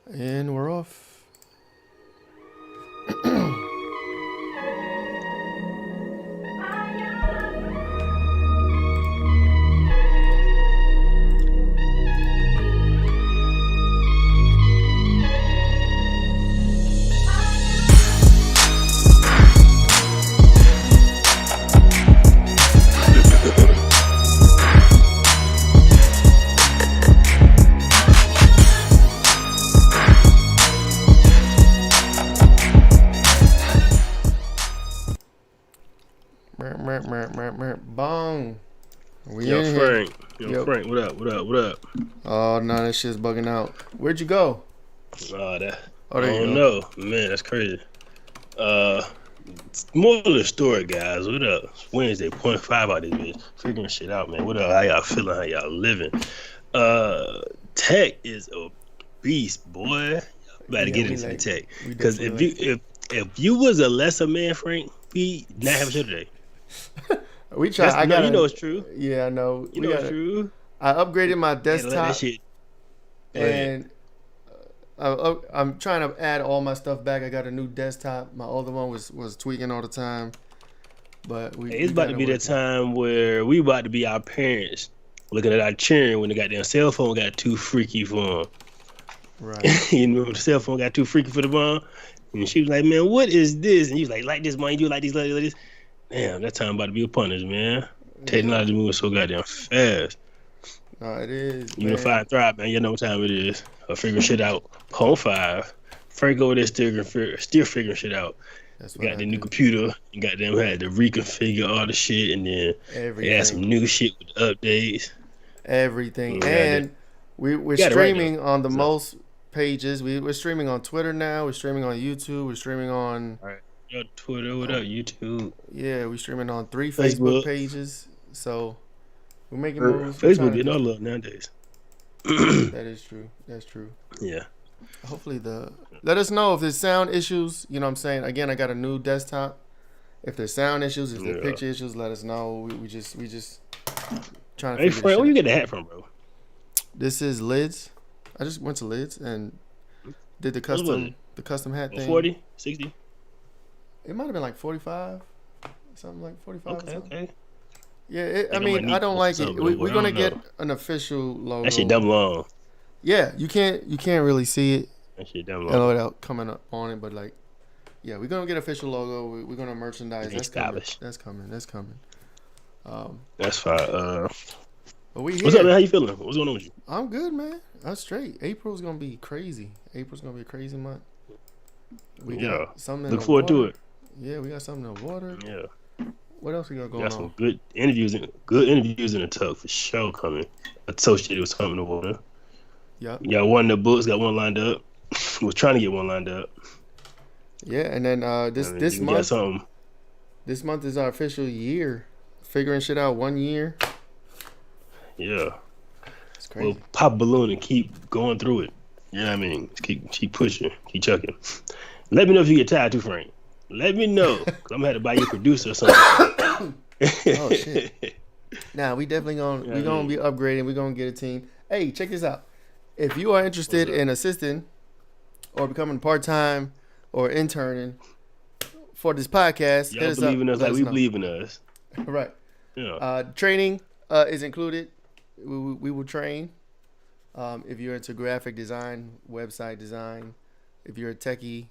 And we're off. Bong. We Yo, in Frank. here. Yo, Frank, what up? What up? What up? Oh, no, that shit's bugging out. Where'd you go? Oh, there I you don't know. Man, that's crazy. More of the story, guys. What up? It's Wednesday, point 0.5 out this bitch. Figuring shit out, man. What up? How y'all feeling? How y'all living? Tech is a beast, boy. Y'all better get into the tech. Because if you was a lesser man, Frank, we not have a show today. We try. You know it's true. Yeah, I know. You know it's true. I upgraded my desktop, that shit. and I'm trying to add all my stuff back. I got a new desktop. My older one was tweaking all the time, but it's about to be the time where we about to be our parents looking at our children when the goddamn cell phone got too freaky for them. Right. You know, the cell phone got too freaky for the mom, and she was like, "Man, what is this?" And he was like this, man, you do like this, like this. Damn, that time about to be upon us, man. Technology moving so goddamn fast. No, it is. Unify and thrive, man. You know what time it is. I figure shit out. Point 5. Frank over there still figuring shit out. Got the new computer. You goddamn had to reconfigure all the shit, and then they had some new shit with updates. Everything. And we're streaming on the most pages. We're streaming on Twitter now. We're streaming on YouTube. We're streaming on Yo, Twitter, what up, YouTube? Yeah, we're streaming on 3 Facebook pages. So we're making moves. Facebook getting all love nowadays. That is true. That's true. Yeah. Hopefully let us know if there's sound issues. You know what I'm saying? Again, I got a new desktop. If there's sound issues, if there's picture issues, let us know. We just trying to. Hey, Frank, where you get the hat from, bro? This is Lids. I just went to Lids and did the custom hat thing. 40, 60. It might have been like 45, something like 45. Okay. Yeah, I mean, I don't like it. We're gonna get an official logo. That shit dumb long. Yeah, you can't really see it. That shit dumb long. Without coming up on it, but like, yeah, we're gonna get official logo. We're gonna merchandise. That's coming. That's fine. But we here. What's up, man? How you feeling? What's going on with you? I'm good, man. I'm straight. April's gonna be crazy. April's gonna be a crazy month. We got something. Look forward to it. Yeah, we got something in the water. Yeah. What else we got going on? Got some good interviews in the tub for sure coming. Associated with something in the water. Yeah. Got one in the books. Got one lined up. Was trying to get one lined up. Yeah, and then this month. This month is our official year. Figuring shit out 1 year. Yeah. It's crazy. We'll pop a balloon and keep going through it. You know what I mean? Keep pushing. Keep chucking. Let me know if you get tired too, Frank. Let me know. Cause I'm gonna have to buy you a producer or something. Oh shit. Nah, we definitely gonna be upgrading. We're gonna get a team. Hey, check this out. If you are interested in assisting or becoming part-time or interning for this podcast, y'all believe in us like we believe in us. Right. Yeah. Training is included. We will train. If you're into graphic design, website design, if you're a techie,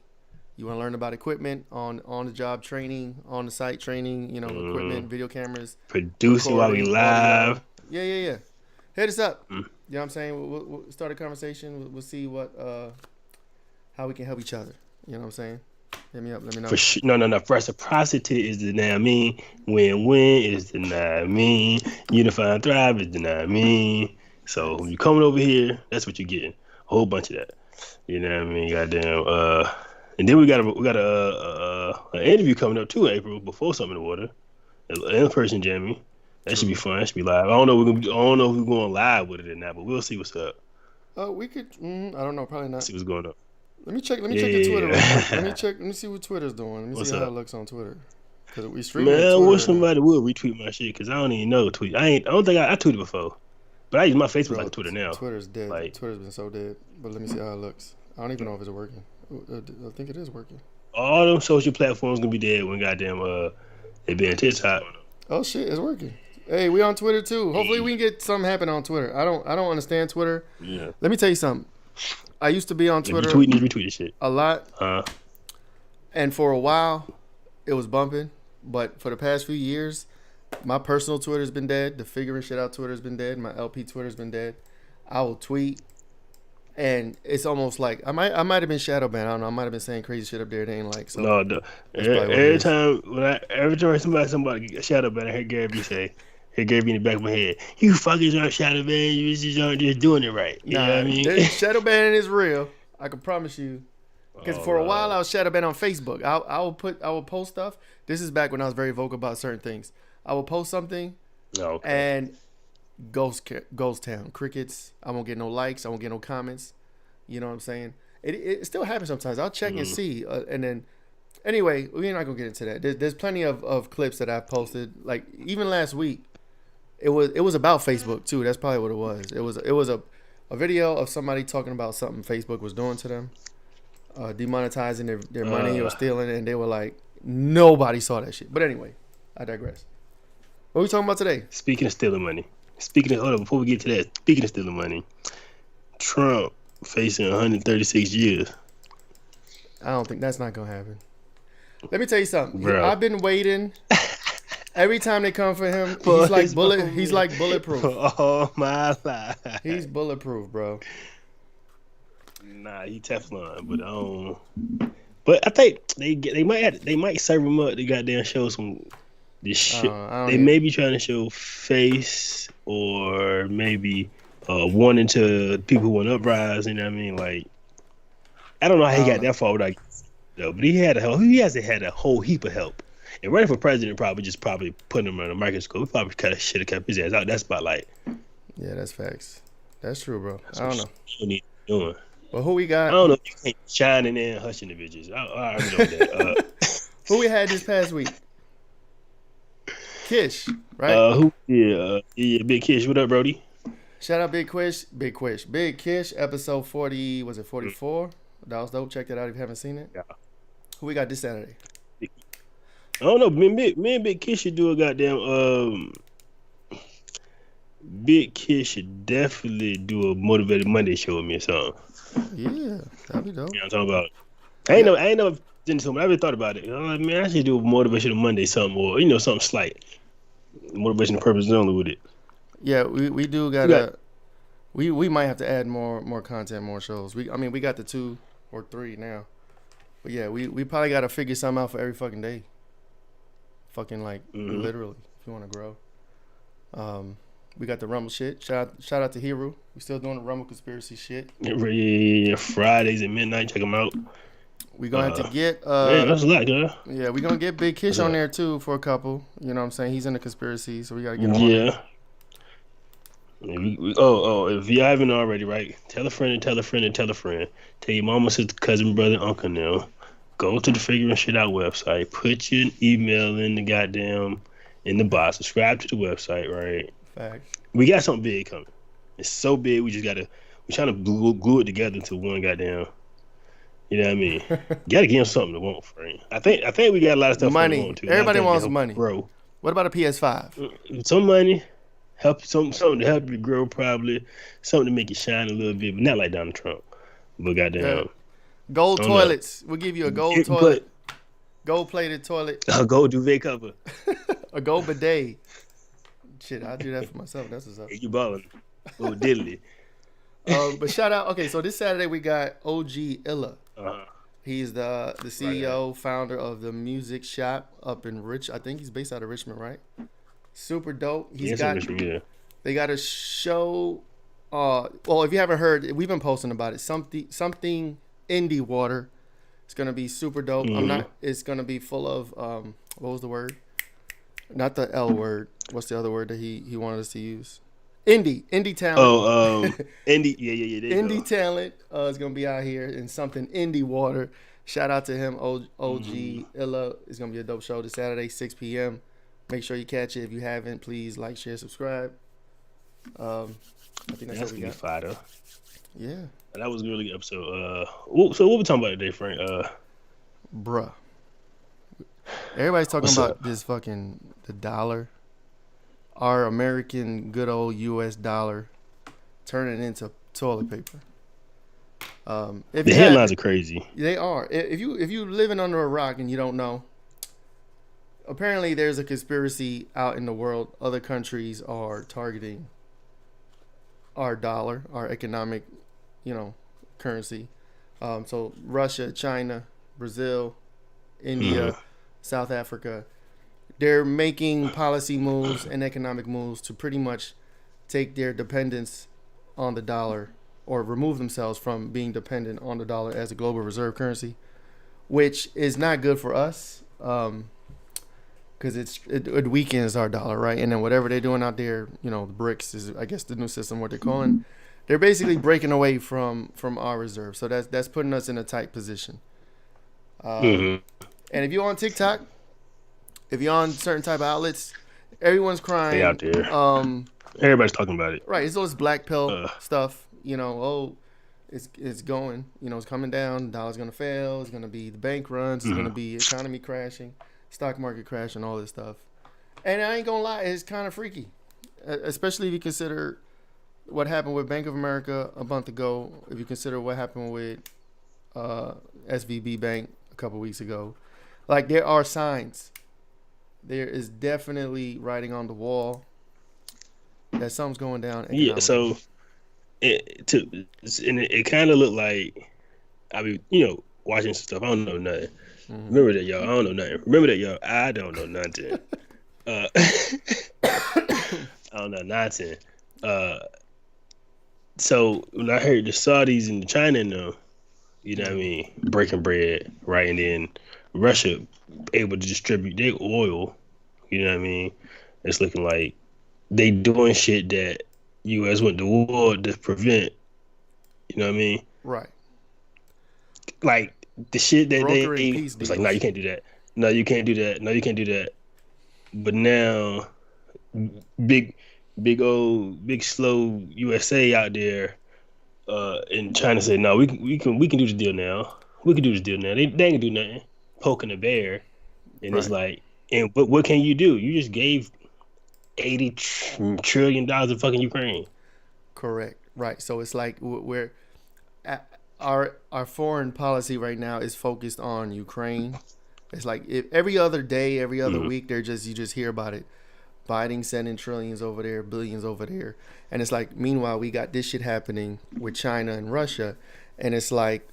you want to learn about equipment, on the job training, on the site training, equipment, video cameras, producing while we live. Yeah. Hit us up. You know what I'm saying? We'll start a conversation. We'll see how we can help each other. You know what I'm saying? Hit me up. Let me know. For sure. No. Reciprocity is the now mean. Win-win is the now mean. Unify and thrive is the now mean. So when you coming over here, that's what you're getting. A whole bunch of that. You know what I mean? Goddamn. And then we got an interview coming up too in April before Something in the Water. In person jamming. That should be fun. That should be live. I don't know if we're going live with it or not, but we'll see what's up. We could. I don't know. Probably not. See what's going on. Let me check the Twitter. Let me see what Twitter's doing. Let me see how it looks on Twitter. Cause we stream. Man, I wish somebody would retweet my shit because I don't even know tweet. I don't think I tweeted before, but I use my Facebook like Twitter now. Twitter's dead. Twitter's been so dead. But let me see how it looks. I don't even know if it's working. I think it is working. All them social platforms gonna be dead when goddamn they ban TikTok. Oh shit, it's working. Hey, we on Twitter too. Hopefully we can get something happen on Twitter. I don't understand Twitter. Yeah. Let me tell you something. I used to be on Twitter Retweet this shit. a lot. And for a while it was bumping. But for the past few years, my personal Twitter's been dead. The figuring shit out Twitter's been dead. My LP Twitter's been dead. I will tweet, and it's almost like I might have been shadow banned. I don't know. I might have been saying crazy shit up there. They ain't like so. No, every time somebody get shadow banned, I hear Gary B say, "Hey, Gary B in the back of my head, you fuckers aren't shadow banned. You just aren't just doing it right." You know what I mean? Shadow banning is real. I can promise you. Because for a while I was shadow banned on Facebook. I will post stuff. This is back when I was very vocal about certain things. I will post something, and ghost town, crickets. I won't get no likes. I won't get no comments. You know what I'm saying? It still happens sometimes. I'll check and see, and then anyway, we're not gonna get into that. There's plenty of clips that I've posted. Like even last week, it was about Facebook too. That's probably what it was. It was a video of somebody talking about something Facebook was doing to them, demonetizing their money or stealing, and they were like, nobody saw that shit. But anyway, I digress. What are we talking about today? Speaking of stealing money. Hold on, before we get to that, speaking of stealing money, Trump facing 136 years. I don't think that's not gonna happen. Let me tell you something. Bro. I've been waiting. Every time they come for him, he's like bulletproof. Oh my life. He's bulletproof, bro. Nah, he Teflon, but I think they might serve him up to goddamn show some this shit. They may be trying to show face or maybe warning to people who want uprise. You know what I mean? Like, I don't know how he got that far without though, but he hasn't had a whole heap of help. And running for president probably putting him on a microscope. We probably should have kept his ass out that spotlight. Yeah, that's facts. That's true, bro. I don't know. What need doing. Well, who we got? I don't know if you can't shine in there and hushing the bitches. I already know that. Who we had this past week? Kish, right? Big Kish. What up, Brody? Shout out Big Kish, episode 40. Was it 44? That was dope. Check that out if you haven't seen it. Yeah. Who we got this Saturday? I don't know. Me and Big Kish should do a goddamn. Big Kish should definitely do a Motivated Monday show with me or something. Yeah, that'd be dope. You know what I'm talking about? I ain't never done something. I really thought about it. I'm like, man, I should do a Motivational Monday something, or something slight. Motivation and purpose only with it. Yeah, we do gotta. We might have to add more content, more shows. We got the 2 or 3 now, but yeah, we probably gotta figure something out for every fucking day. Fucking like literally, if you want to grow. We got the Rumble shit. Shout out to Hero. We still doing the Rumble conspiracy shit. Yeah, Fridays at midnight. Check them out. We gonna have to get man, that's a lot, girl. Yeah, we gonna get Big Kish on there too for a couple. You know what I'm saying? He's in the conspiracy, so we gotta get him on there. If you haven't already, right? Tell a friend and tell a friend and tell a friend. Tell your mama, sister, cousin, brother, uncle now. Go to the Figuring Shit Out website. Put your email in the box. Subscribe to the website, right? Facts. We got something big coming. It's so big, we're trying to glue it together into one goddamn. You know what I mean? Gotta give him something to want, friend. I think we got a lot of stuff. Money. Want to. Everybody wants money, bro. What about a PS5? Some money, something to help you grow, probably something to make you shine a little bit, but not like Donald Trump. But goddamn, gold toilets. We'll give you a gold toilet, gold plated toilet, a gold duvet cover, a gold bidet. Shit, I'll do that for myself. That's what's up. You balling. Oh, diddly. But shout out. Okay, so this Saturday we got OG Illa. He's the CEO, founder of the music shop up in I think he's based out of Richmond, right? Super dope. Richmond, yeah. They got a show. Well, if you haven't heard, we've been posting about it. Something indie water. It's gonna be super dope. It's gonna be full of what was the word? Not the L word. What's the other word that he wanted us to use? Indie talent. Indie, yeah. Indie talent is gonna be out here in something indie water. Shout out to him, OG Illa. It's gonna be a dope show this Saturday, 6 p.m. Make sure you catch it. If you haven't, please like, share, subscribe. I think that's what we got. Fire. Yeah, That was a really good episode. So what we talking about today, Frank? bruh. Everybody's talking What's about up? this fucking the dollar, our American good old U.S. dollar, turning into toilet paper. If The you headlines haven't, are crazy. they are. If you living under a rock and you don't know, apparently there's a conspiracy out in the world. Other countries are targeting our dollar, our economic, currency. So Russia, China, Brazil, Hmm. India, South Africa, they're making policy moves and economic moves to pretty much take their dependence on the dollar or remove themselves from being dependent on the dollar as a global reserve currency, which is not good for us because it weakens our dollar, right? And then whatever they're doing out there, the BRICS is, I guess, the new system, what they're calling. They're basically breaking away from our reserve, so that's putting us in a tight position. Um, Hmm. and if you're on TikTok, if you're on certain type of outlets, everyone's They out crying. there. Everybody's talking about it. Right, it's all this black pill Uh, stuff. Oh, it's going. It's coming down. The dollar's gonna fail. It's gonna be the bank runs. It's gonna mhm. be economy crashing, stock market crashing, all this stuff. And I ain't gonna lie, it's kind of freaky, especially if you consider what happened with Bank of America a month ago. If you consider what happened with uh, SVB Bank a couple weeks ago, like there are signs. There is definitely writing on the wall that something's going down Yeah. economically. So it kind of looked like I mean, watching some stuff. I don't know nothing. Hmm. Remember that, y'all. I don't know nothing. Remember that, y'all. I don't know nothing. I don't know nothing. Uh, so when I heard the Saudis and the China now, what I Hmm. mean, breaking bread, right, and then Russia able to distribute their oil, what I mean, it's looking like they doing shit that U.S. went to war to prevent. You know what I mean? Right. Like the shit that Brokering they peace was like, no, you deals. can't do that. No, you can't do that. No, you can't do that. But now, big, big slow USA out there, in China said, no, we can do this deal now. We can do this deal now. They ain't gonna do nothing. Poking the bear, and it's Right. like, and what can you do? You just gave $80 trillion to fucking Ukraine. Correct. Right. So it's like we're our foreign policy right now is focused on Ukraine. It's like if every other day, every other Mm-hmm. week, you just hear about it. Biden sending trillions over there, billions over there, and it's like meanwhile we got this shit happening with China and Russia, and it's like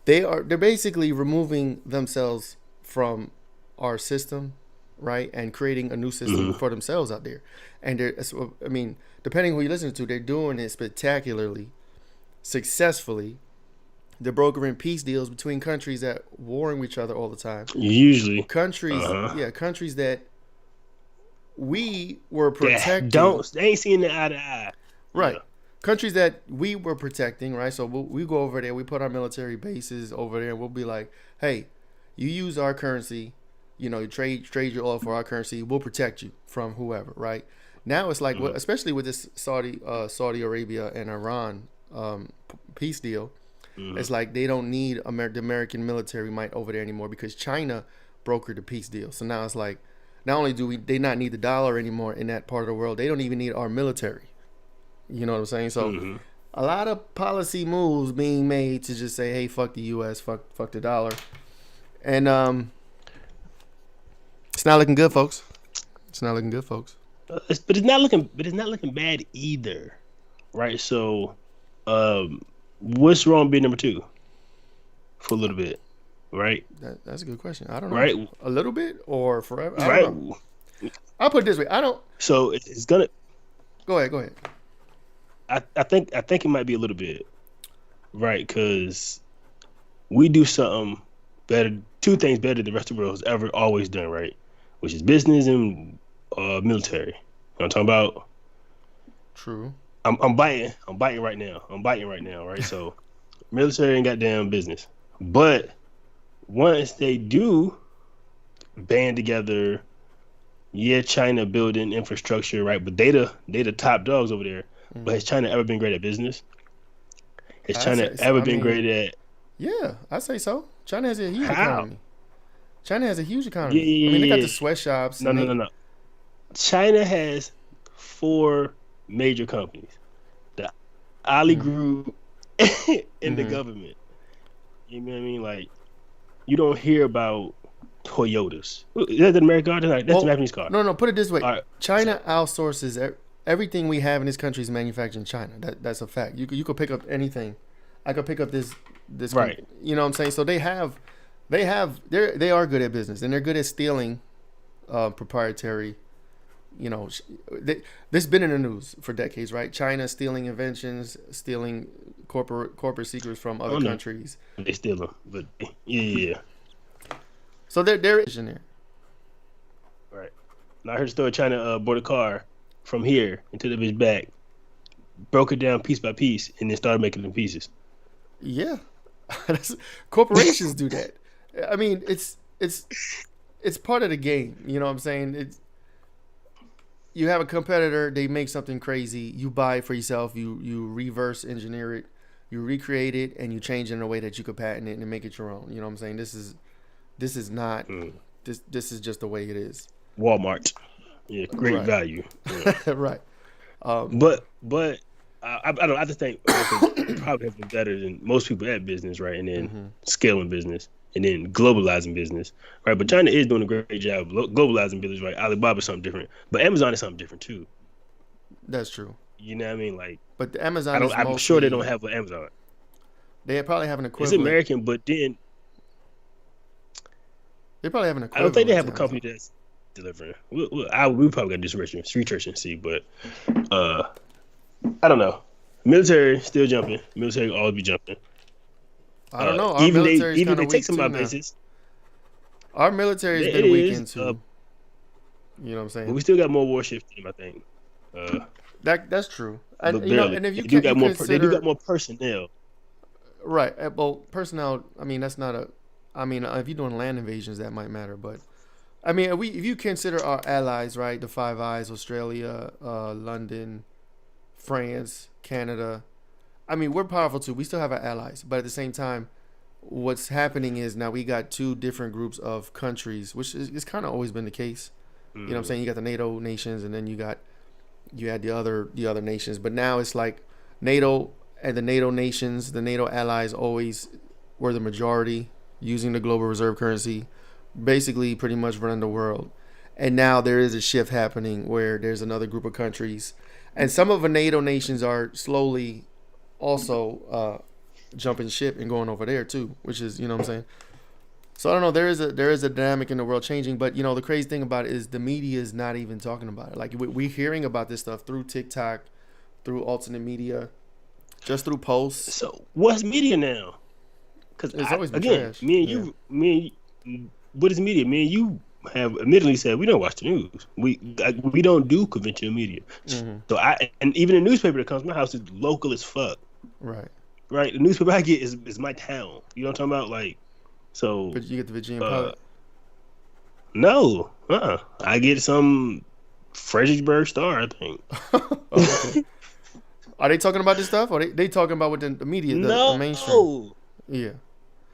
they're basically removing themselves from our system, right, and creating a new system Mm-hmm. for themselves out there. And I mean, depending who you listen to, they're doing it spectacularly, successfully. They're brokering peace deals between countries that warring with each other all the time. Usually, Countries, uh huh. yeah, countries that we were That protecting, don't they ain't seeing the eye to eye. right? Yeah. Countries that we were protecting, right? So we go over there, we put our military bases over there, and we'll be like, hey, you use our currency, you trade your oil for our currency, we'll protect you from whoever, right? Now it's like, Mm-hmm. especially with this Saudi Arabia and Iran peace deal, Mm-hmm. it's like they don't need the American military might over there anymore because China brokered the peace deal. So now it's like, not only do they not need the dollar anymore in that part of the world, they don't even need our military. You know what I'm saying? So Mm-hmm. a lot of policy moves being made to just say, hey, fuck the U.S., fuck the dollar, and it's not looking good, folks. It's not looking good, folks. But it's not looking bad either, right? So, um, what's wrong being number two for a little bit, right? That's a good question. I don't know. Right, A little bit or forever? I don't right. know. I'll put it this way. I don't. So it's gonna. Go ahead. Go ahead. I think it might be a little bit, right? Because we do something better, two things better than the rest of the world has ever always done, right? Which is business and military. You know what I'm talking about? True. I'm biting right now. I'm biting right now, right? So military ain't goddamn business. But once they do band together, yeah, China building infrastructure, right? But they the top dogs over there. But Hmm. has China ever been great at business? Has I China say, ever I been mean, great at yeah, I say so. China has a huge how? economy. China has a huge Yeah, economy. I yeah, mean, they got yeah, the yeah. sweatshops No, and no, no, they. no. China has four major companies: the Ali Mm, Group and the mm-hmm. government. You know what I mean? Like you don't hear about Toyotas. Is that the American car? That's the Well, Japanese car. no, no. Put it this way: All right. So China outsources everything we have in this country is manufactured in China. That's a fact. You could pick up anything. I could pick up right. you know what I'm saying? So they are good at business and they're good at stealing proprietary. You know, this has been in the news for decades, right? China stealing inventions, stealing corporate secrets from I other don't know. countries. They steal them, but yeah, yeah, yeah. So there is in there. Right. Now I heard a story. China bought a car from here and took the bitch back, broke it down piece by piece, and then started making them pieces. Yeah, corporations do that. I mean, it's part of the game. You know what I'm saying? It's you have a competitor, they make something crazy, you buy it for yourself, you reverse engineer it, you recreate it, and you change it in a way that you could patent it and make it your own. You know what I'm saying? This is not Mm. this is just the way it is. Walmart, yeah, great Right. value. Yeah. Right. Um, But I don't know. I just think America probably has been better than most people at business, right? And then hmm scaling business, and then globalizing business, right? But China is doing a great job globalizing business, right? Alibaba is something different, but Amazon is something different too. that's true. You know what I mean? Like But the I Amazon don't. is I'm sure they don't mostly have an Amazon. they probably have an It's equivalent. American, but then They probably have an I don't think they equivalent have to a company Amazon. delivering. We probably got to do some research and see, but uh, I don't know. Military still jumping. Military will always be jumping. I don't know. Our Even military is even if kind they of take weak some of too our now. bases, Our military has it been is. weakened too. You know what I'm But saying? we still got more warships than them, I think. Uh, That's true. And but you know, barely. and if you They do can't, got you more. They do got consider more personnel. right. Well, personnel. I mean, that's not a. I mean, if you're doing land invasions, that might matter. But I mean, if you consider our allies, right, the Five Eyes, Australia, London, France, Canada. I mean, we're powerful too. We still have our allies, but at the same time, what's happening is now we got two different groups of countries, which is kind of always been the case. You know what I'm Mm, saying? You got the NATO nations, and then you had the other nations, but now it's like NATO and the NATO nations, the NATO allies always were the majority using the global reserve currency, basically pretty much running the world. And now there is a shift happening where there's another group of countries, and some of the NATO nations are slowly also jumping ship and going over there too, which is you know what I'm saying. So I don't know. There is a dynamic in the world changing, but you know the crazy thing about it is the media is not even talking about it. Like we're hearing about this stuff through TikTok, through alternate media, just through posts. so what's media now? Because It's always been again, trash. Yeah. what is media? Me and you have admittedly said we don't watch the news. We don't do conventional media. hmm So and even the newspaper that comes to my house is local as fuck. Right. Right, the newspaper I get is my town. You know what I'm talking about? Like, so But you get the Virginia uh, Pilot. no, I get some Fredericksburg Star, I think. Oh, okay. Are they talking about this stuff? Or they talking about what the media, the No, mainstream? Yeah.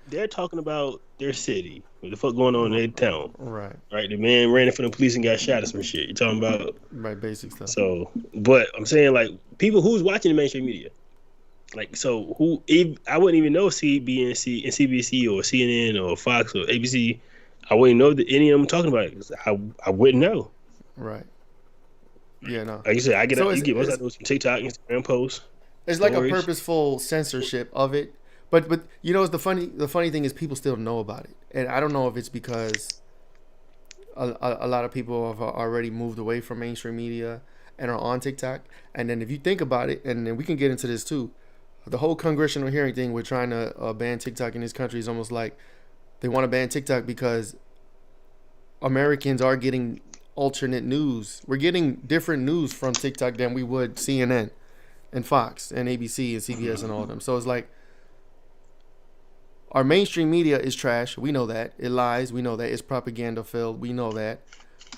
they're talking about their city. What the fuck going on in their town? Right. Right, the man ran in front of the police and got shot or some shit. You talking about? Right. Basic stuff. So, but I'm saying like people who's watching the mainstream media. Like so, I wouldn't even know CBNC and CBC or CNN or Fox or ABC. I wouldn't know that any of them talking about it. 'Cause I wouldn't know. Right. Yeah. No. Like you said, So you get most of those from TikTok, Instagram posts, it's like a stories. purposeful censorship of it. But you know, it's the funny thing is people still know about it, and I don't know if it's because a lot of people have already moved away from mainstream media and are on TikTok. And then if you think about it, and then we can get into this too, the whole congressional hearing thing, we're trying to ban TikTok in this country is almost like they want to ban TikTok because Americans are getting alternate news. We're getting different news from TikTok than we would CNN and Fox and ABC and CBS and all of them. So it's like our mainstream media is trash. We know that. It lies. We know that. It's propaganda filled. We know that.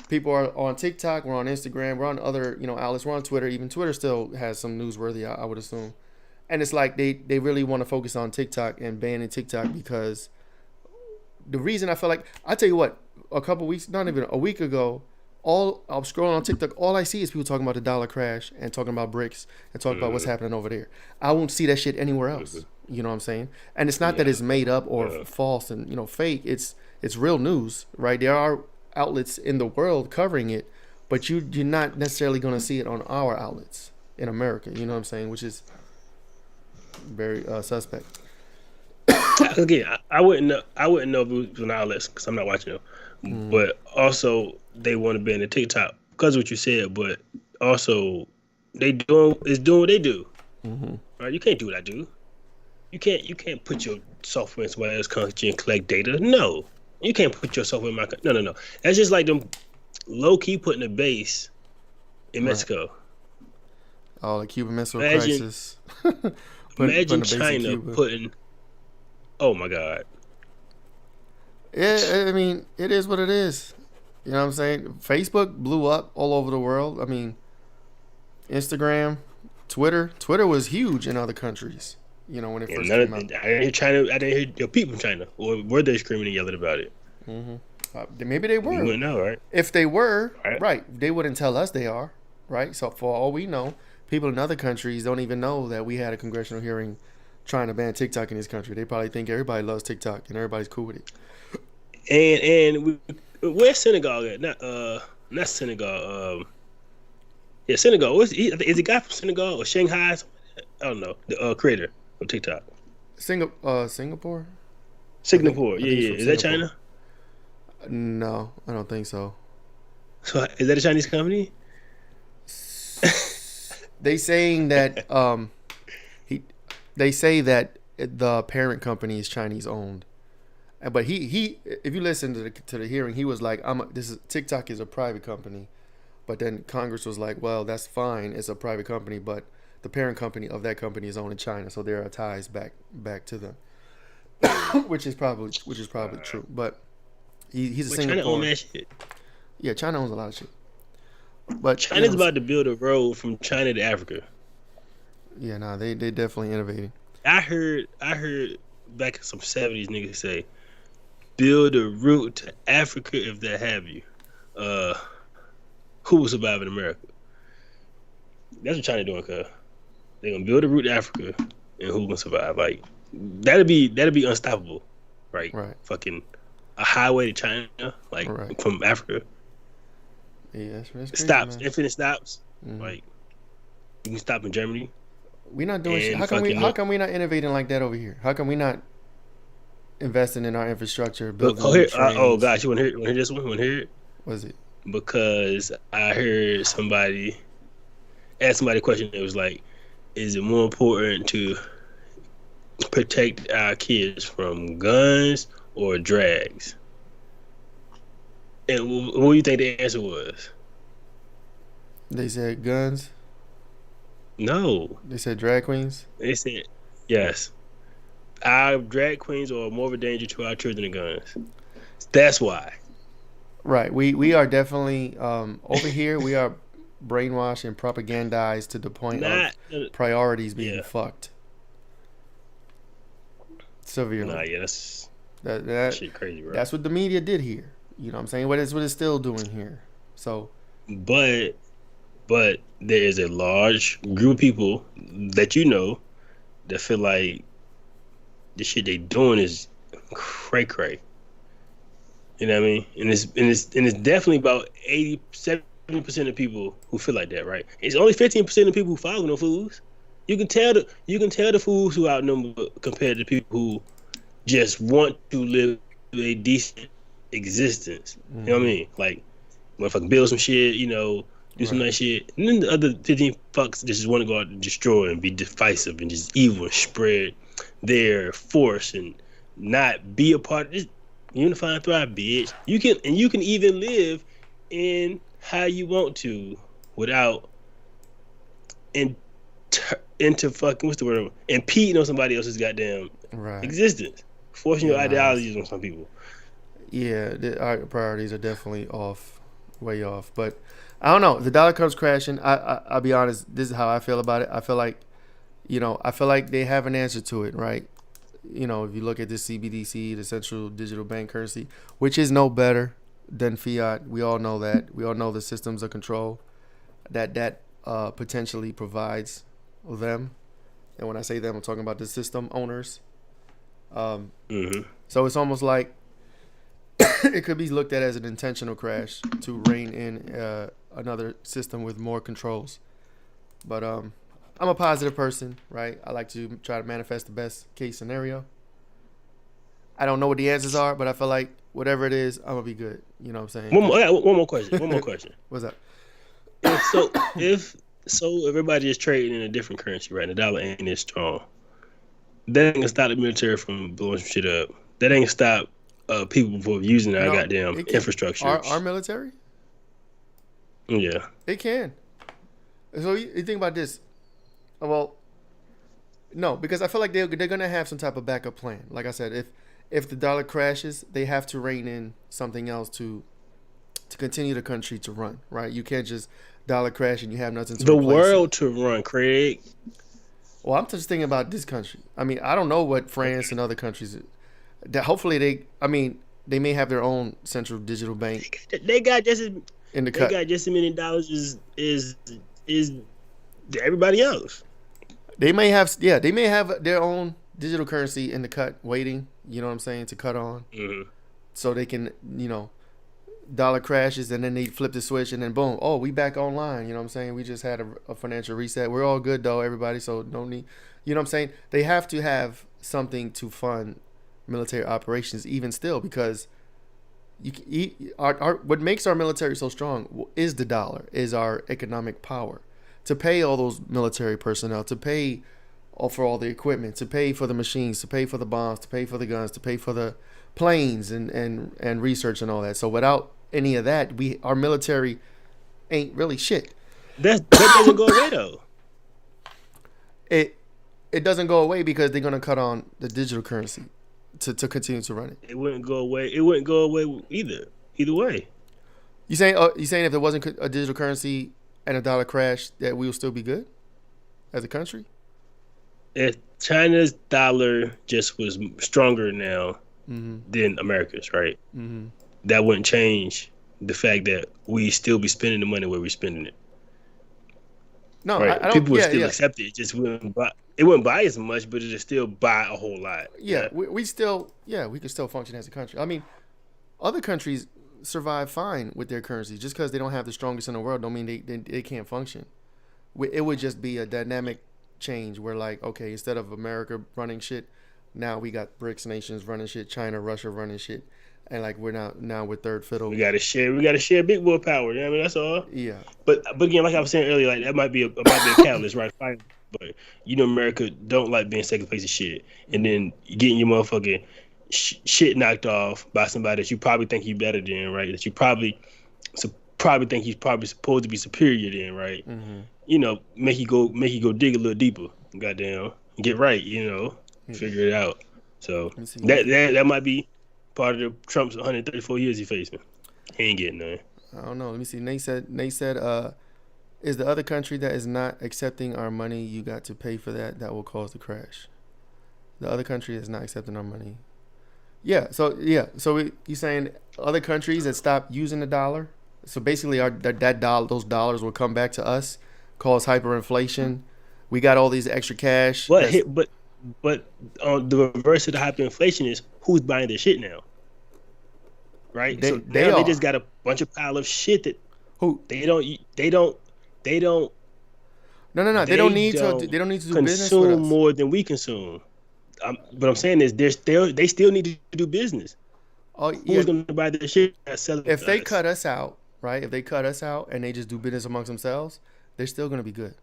People are on TikTok. We're on Instagram. We're on other, outlets. We're on Twitter. Even Twitter still has some newsworthy, I would assume. And it's like they really want to focus on TikTok and banning TikTok because the reason I feel like I tell you what, a couple weeks, not even a week ago, all I'm scrolling on TikTok, all I see is people talking about the dollar crash and talking about BRICS and talking about what's happening over there. I won't see that shit anywhere else. You know what I'm saying? And it's not that it's made up or false and fake. It's real news, right? There are outlets in the world covering it, but you're not necessarily going to see it on our outlets in America. You know what I'm saying? Which is very suspect. Again, I wouldn't know. I wouldn't know if it was on outlets because I'm not watching them. But also, they want to ban the TikTok because of what you said. But also, doing what they do. Right? You can't do what I do. You can't put your software in somebody else's country and collect data. No, you can't put your software in my country. No. That's just like them low key putting a base in Mexico. Oh, the Cuban Missile Crisis. Imagine China putting. Oh my God. Yeah, I mean, it is what it is. You know what I'm saying? Facebook blew up all over the world. I mean, Instagram, Twitter was huge in other countries. You know, when it first came out. I didn't hear your people in China, or were they screaming and yelling about it? Maybe they were. You wouldn't know, right? If they were, right, they wouldn't tell us they are, right? So for all we know, people in other countries don't even know that we had a congressional hearing trying to ban TikTok in this country. They probably think everybody loves TikTok and everybody's cool with And it. where's Senegal at? Not Senegal. Yeah, Senegal. Is it guy from Senegal or Shanghai? I don't know. The creator of TikTok. Singapore. Singapore. Yeah. Is that China? No, I don't think so. So is that a Chinese company? They saying that they say that the parent company is Chinese owned, but he if you listen to the hearing, he was like, TikTok is a private company, but then Congress was like, well, that's fine, it's a private company, but the parent company of that company is owned in China, so there are ties back to them, which is probably true. But he's a Singapore. China owns that shit. Yeah, China owns a lot of shit. But China's about to build a road from China to Africa. Yeah, nah, they definitely innovating. I heard back in some 70s niggas say, build a route to Africa if they have you. Who will survive in America? That's what China doing, cuz. They gonna build a route to Africa and who gonna survive? Like that'd be unstoppable. Right. Fucking a highway to China, like from Africa. Yeah, that's crazy, stops. man. Infinite stops. Like you can stop in Germany. We're not doing shit. How come we not innovating like that over here? How come we not investing in our infrastructure, building trains? Oh gosh, you want to hear this one? Want to hear it? What is it? Because I heard somebody ask somebody a question that was like, is it more important to protect our kids from guns or drags? And what do you think the answer was? They said guns. No. They said drag queens. They said yes. Our drag queens are more of a danger to our children than guns. That's why. Right. We are definitely over here. We are brainwashed and propagandized to the point of priorities being fucked severely. Yeah, that's that shit crazy, bro. That's what the media did here. You know what I'm saying? What it's still doing here. So, but there is a large group of people that that feel like the shit they doing is cray. You know what I mean? And it's definitely about 70% of people who feel like that, right? It's only 15% of people who follow no fools. You can tell the fools who outnumber compared to people who just want to live a decent existence. You know what I mean? Like, motherfucking build some shit, do some nice shit. And then the other 15 fucks just want to go out and destroy and be divisive and just evil and spread their force and not be a part of this. Unify and thrive, bitch. You can even live in how you want to without into fucking what's the word? Impeding on somebody else's goddamn existence. Forcing your ideologies on some people. Yeah, our priorities are definitely way off. But I don't know. If the dollar comes crashing, I'll be honest. This is how I feel about it. I feel like I feel like they have an answer to it, right? If you look at the CBDC, the central digital bank currency, which is no better than fiat, we all know that. We all know the systems of control that potentially provides them. And when I say them, I'm talking about the system owners. So it's almost like it could be looked at as an intentional crash to rein in another system with more controls. But I'm a positive person, right? I like to try to manifest the best case scenario. I don't know what the answers are, but I feel like whatever it is, I'm gonna be good. You know what I'm saying? One more question. One more question. What's up? If everybody is trading in a different currency, right? The dollar ain't as strong. That ain't gonna stop the military from blowing some shit up. That ain't gonna stop people from using our goddamn infrastructure. Our military? Yeah. It can. So you think about this. Well, no, because I feel like they're gonna have some type of backup plan. Like I said, if the dollar crashes, they have to rein in something else to continue the country to run, right? You can't just dollar crash and you have nothing to the replace world it. To run, Craig. Well, I'm just thinking about this country. I mean, I don't know what France and other countries. That hopefully they may have their own central digital bank. They got just as in the cut. They got just as many dollars as everybody else. They may have their own digital currency in the cut waiting. You know what I'm saying, to cut on, so they can dollar crashes and then they flip the switch and then boom, oh, we back online. You know what I'm saying? We just had a financial reset. We're all good though, everybody. So no need. You know what I'm saying? They have to have something to fund military operations even still, because what makes our military so strong is the dollar, is our economic power to pay all those military personnel, to pay for all the equipment, to pay for the machines, to pay for the bombs, to pay for the guns, to pay for the planes and research and all that. So without any of that, our military ain't really shit. That doesn't go away though. It doesn't go away because they're gonna cut on the digital currency to continue to run it. It wouldn't go away. It wouldn't go away either. Either way. You saying if there wasn't a digital currency and a dollar crash, that we will still be good as a country? If China's dollar just was stronger now than America's, right? That wouldn't change the fact that we still be spending the money where we're spending it. No, right? I don't. People would still accept it. It just wouldn't buy. It wouldn't buy as much, but it'd still buy a whole lot. Yeah, we could still function as a country. I mean, other countries survive fine with their currency. Just because they don't have the strongest in the world don't mean they can't function. It would just be a dynamic change where, like, okay, instead of America running shit, now we got BRICS nations running shit, China, Russia running shit, and like we're now with third fiddle. We gotta share big boy power. You know what I mean, that's all. Yeah. But again, like I was saying earlier, like that might be a catalyst, right? Fine. But America don't like being second place of shit, and then getting your motherfucking shit knocked off by somebody that you probably think you better than, right? That you probably think he's probably supposed to be superior than, right? Make you go dig a little deeper, goddamn, get right, figure it out. So that might be part of the Trump's 134 years he facing. He ain't getting none. I don't know. Let me see. Nate said, is the other country that is not accepting our money, you got to pay for that will cause the crash. The other country is not accepting our money. Yeah. So you saying other countries that stop using the dollar? So basically, those dollars will come back to us, cause hyperinflation. We got all these extra cash. But on the reverse of the hyperinflation is who's buying their shit now, right? They just got a bunch of pile of shit that they don't. No. They don't need to do business with us. Consume more than we consume. But I'm saying is they still need to do business. Who's going to buy their shit? If they cut us out, right? If they cut us out and they just do business amongst themselves, they're still going to be good.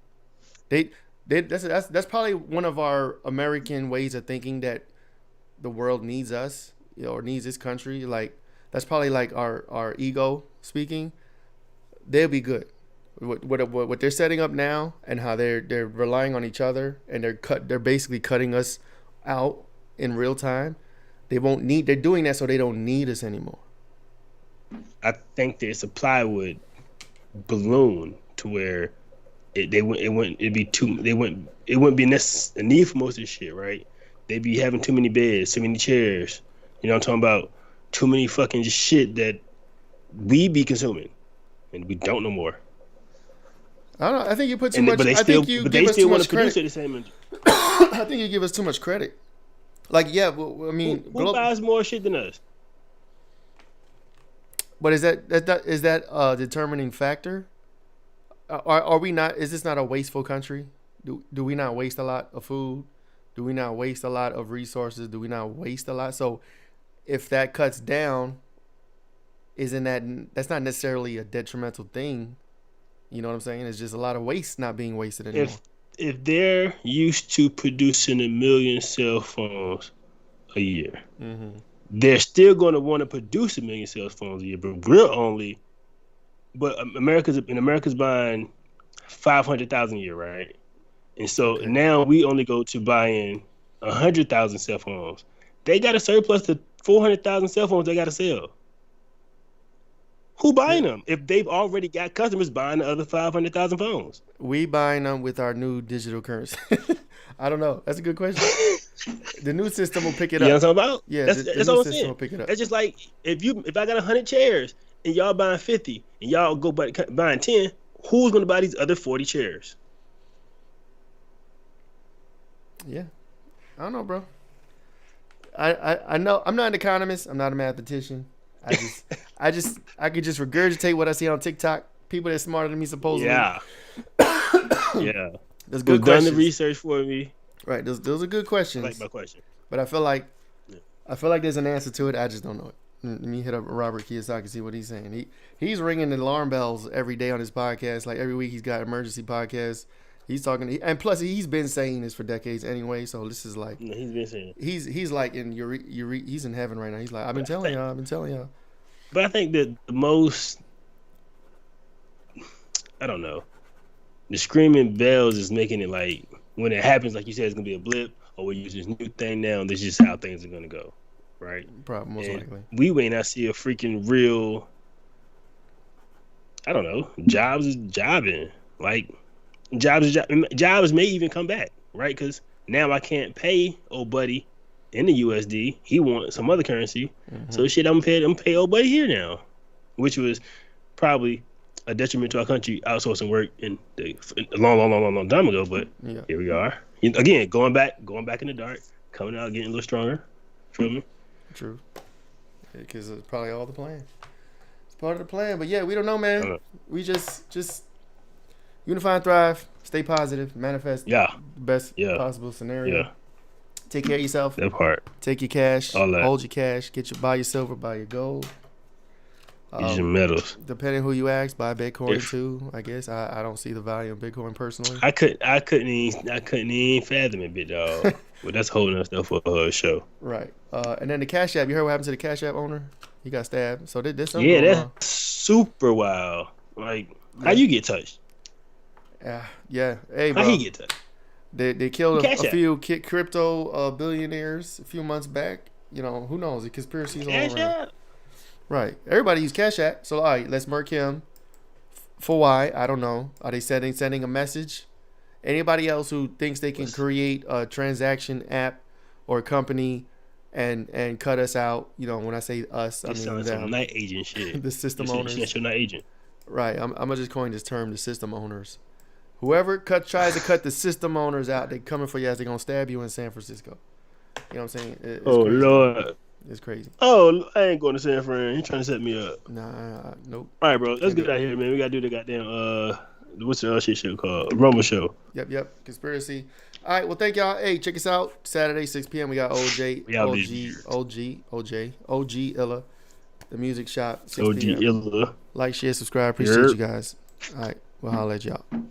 That's probably one of our American ways of thinking, that the world needs us, or needs this country. Like, that's probably like our ego speaking. They'll be good. What they're setting up now, and how they're relying on each other, and they're basically cutting us out in real time. They're doing that so they don't need us anymore. I think their supply would balloon to where It wouldn't be a need for most of this shit, right? They'd be having too many beds, too many chairs. You know what I'm talking about? Too many fucking just shit that we be consuming, and we don't no more. I don't know. I think you put too much. But they still want to produce it the same. I think you give us too much credit. Like, yeah, well, I mean, who buys more shit than us? But is that a determining factor? Are we not? Is this not a wasteful country? Do we not waste a lot of food? Do we not waste a lot of resources? Do we not waste a lot? So, if that cuts down, that's not necessarily a detrimental thing. You know what I'm saying? It's just a lot of waste not being wasted anymore. If they're used to producing 1 million cell phones a year, mm-hmm. they're still going to want to produce 1 million cell phones a year. But America's buying 500,000 a year, right? And so now we only go to buying 100,000 cell phones. They got a surplus to 400,000 cell phones they got to sell. Who buying them if they've already got customers buying the other 500,000 phones? We buying them with our new digital currency. I don't know. That's a good question. The new system will pick it up. You know what I'm talking about? Yeah, that's the what new I'm system saying. will pick it up. It's just like if I got 100 chairs and y'all buying 50 and y'all go buying 10, who's going to buy these other 40 chairs? Yeah. I don't know, bro. I know I'm not an economist. I'm not a mathematician. I could just regurgitate what I see on TikTok. People that's smarter than me, supposedly. Yeah. Yeah. That's good questions. Done the research for me. Right. Those are good questions. I like my question. But I feel like there's an answer to it. I just don't know it. Let me hit up Robert Kiyosaki, see what he's saying. He's ringing the alarm bells every day on his podcast. Like every week he's got emergency podcasts. He's talking, and plus he's been saying this for decades anyway. So this is like he's been saying he's like in he's in heaven right now. He's like, I've been telling y'all. But I think that the most, I don't know, the screaming bells is making it like when it happens, like you said, it's gonna be a blip, or we use this new thing now, and this is just how things are gonna go, right? Probably most likely. We may not see a freaking real, I don't know, jobs is jobbing, like. Jobs may even come back, right? Because now I can't pay old buddy in the USD. He wants some other currency. Mm-hmm. So shit, I'm pay old buddy here now, which was probably a detriment to our country outsourcing work in a long time ago. But Here we are again, going back in the dark, coming out, getting a little stronger. Feel me? True. Because it's probably all the plan. It's part of the plan. But yeah, we don't know, man. We just. Unify and thrive. Stay positive. Manifest the best possible scenario. Yeah. Take care of yourself. That part. Take your cash. All that. Hold your cash. Buy your silver. Buy your gold. Use your metals. Depending who you ask, buy Bitcoin too. I guess I don't see the value in Bitcoin personally. I couldn't even fathom it, big dog. But that's holding us stuff for a show. Right. And then the Cash App. You heard what happened to the Cash App owner? He got stabbed. So there's something. Yeah, that's super wild. Like, how you get touched? Yeah. Hey, bro. How he get touched? They killed a few crypto billionaires a few months back. You know, who knows? The conspiracies all around. App. Right. Everybody use Cash App. So, all right, let's murk him. For why? I don't know. Are they sending a message? Anybody else who thinks they can create a transaction app or company and cut us out? You know, when I say us, I mean some night agent shit. The system owners. You're night agent. Right. I'm gonna just coin this term, the system owners. Whoever tries to cut the system owners out, they coming for your ass. They're going to stab you in San Francisco. You know what I'm saying? It's crazy. Lord. It's crazy. Oh, I ain't going to San Fran. He trying to set me up. Nah, nope. All right, bro. Let's get out of here, man. We got to do the goddamn, what's the other shit show called? Rumble Show. Yep. Conspiracy. All right, well, thank y'all. Hey, check us out. Saturday, 6 p.m. We got OJ Illa, the music shop, 6 p.m. OG Illa. Like, share, subscribe. Appreciate you guys. All right, we'll holler at y'all.